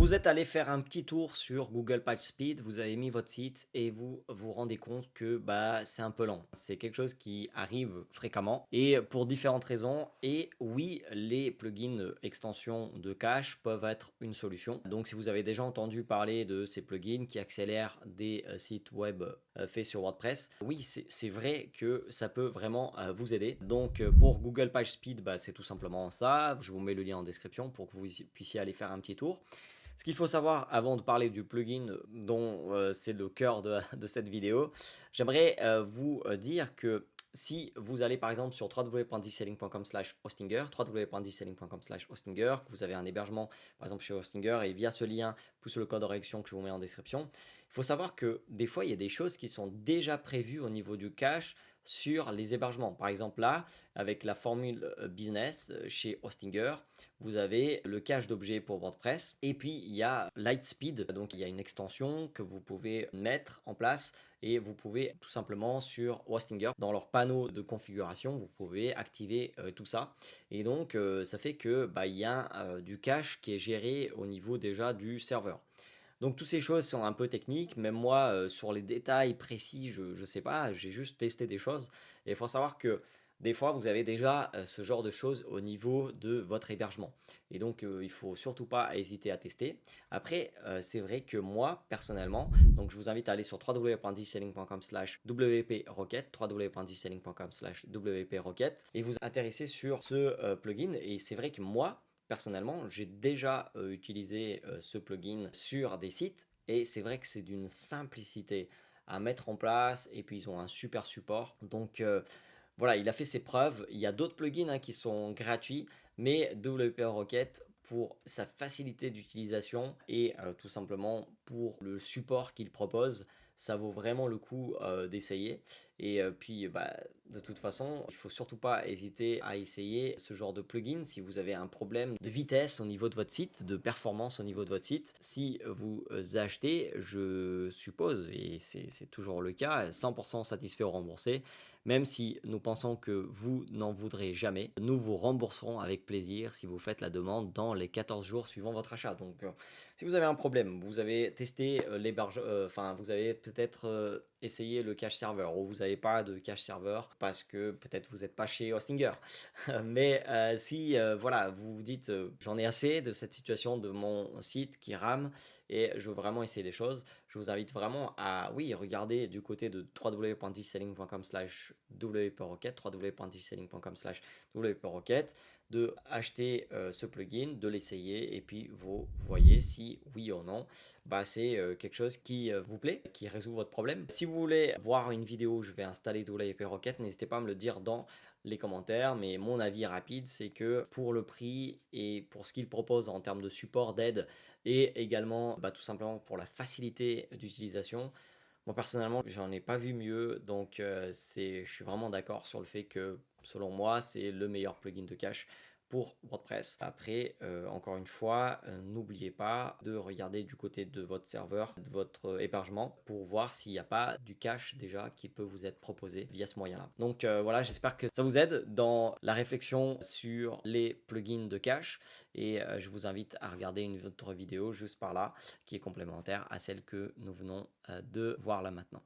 Vous êtes allé faire un petit tour sur Google PageSpeed, vous avez mis votre site et vous vous rendez compte que c'est un peu lent. C'est quelque chose qui arrive fréquemment et pour différentes raisons. Et oui, les plugins extensions de cache peuvent être une solution. Donc si vous avez déjà entendu parler de ces plugins qui accélèrent des sites web faits sur WordPress, oui, c'est vrai que ça peut vraiment vous aider. Donc pour Google PageSpeed, c'est tout simplement ça. Je vous mets le lien en description pour que vous puissiez aller faire un petit tour. Ce qu'il faut savoir avant de parler du plugin dont c'est le cœur de cette vidéo, j'aimerais vous dire que si vous allez par exemple sur www.diselling.com/hostinger, www.diselling.com/hostinger, que vous avez un hébergement par exemple chez Hostinger et via ce lien plus le code de réduction que je vous mets en description, il faut savoir que des fois il y a des choses qui sont déjà prévues au niveau du cache sur les hébergements. Par exemple là, avec la formule business chez Hostinger, vous avez le cache d'objets pour WordPress et puis il y a Lightspeed, donc il y a une extension que vous pouvez mettre en place et vous pouvez tout simplement sur Hostinger, dans leur panneau de configuration, vous pouvez activer tout ça et donc ça fait que il y a du cache qui est géré au niveau déjà du serveur. Donc toutes ces choses sont un peu techniques, même moi sur les détails précis, je ne sais pas, j'ai juste testé des choses. Et il faut savoir que des fois vous avez déjà ce genre de choses au niveau de votre hébergement. Et donc il faut surtout pas hésiter à tester. Après, c'est vrai que moi personnellement, donc je vous invite à aller sur www.digiselling.com/wp-rocket, www.digiselling.com/wp-rocket et vous intéresser sur ce plugin. Et c'est vrai que moi, personnellement, j'ai déjà utilisé ce plugin sur des sites et c'est vrai que c'est d'une simplicité à mettre en place et puis ils ont un super support. Donc voilà, il a fait ses preuves. Il y a d'autres plugins qui sont gratuits, mais WP Rocket pour sa facilité d'utilisation et tout simplement pour le support qu'il propose, ça vaut vraiment le coup d'essayer. Et puis, de toute façon, il faut surtout pas hésiter à essayer ce genre de plugin si vous avez un problème de vitesse au niveau de votre site, de performance au niveau de votre site. Si vous achetez, je suppose, et c'est toujours le cas, 100% satisfait ou remboursé. Même si nous pensons que vous n'en voudrez jamais, nous vous rembourserons avec plaisir si vous faites la demande dans les 14 jours suivant votre achat. Donc, si vous avez un problème, vous avez testé enfin, vous avez peut-être essayé le cache serveur ou vous n'avez pas de cache serveur parce que peut-être vous n'êtes pas chez Hostinger. Mais si voilà, vous vous dites j'en ai assez de cette situation de mon site qui rame et je veux vraiment essayer des choses, je vous invite vraiment à oui, regarder du côté de www.digiselling.com/wp-rocket, www.digiselling.com/wp-rocket, de acheter ce plugin, de l'essayer et puis vous voyez si oui ou non c'est quelque chose qui vous plaît, qui résout votre problème. Si vous voulez voir une vidéo où je vais installer WP Rocket, n'hésitez pas à me le dire dans les commentaires, mais mon avis rapide, c'est que pour le prix et pour ce qu'il propose en termes de support, d'aide et également tout simplement pour la facilité d'utilisation, moi personnellement, j'en ai pas vu mieux, donc je suis vraiment d'accord sur le fait que selon moi, c'est le meilleur plugin de cache pour WordPress. Après, encore une fois, n'oubliez pas de regarder du côté de votre serveur, de votre hébergement, pour voir s'il n'y a pas du cache déjà qui peut vous être proposé via ce moyen-là. Donc voilà, j'espère que ça vous aide dans la réflexion sur les plugins de cache et je vous invite à regarder une autre vidéo juste par là qui est complémentaire à celle que nous venons de voir là maintenant.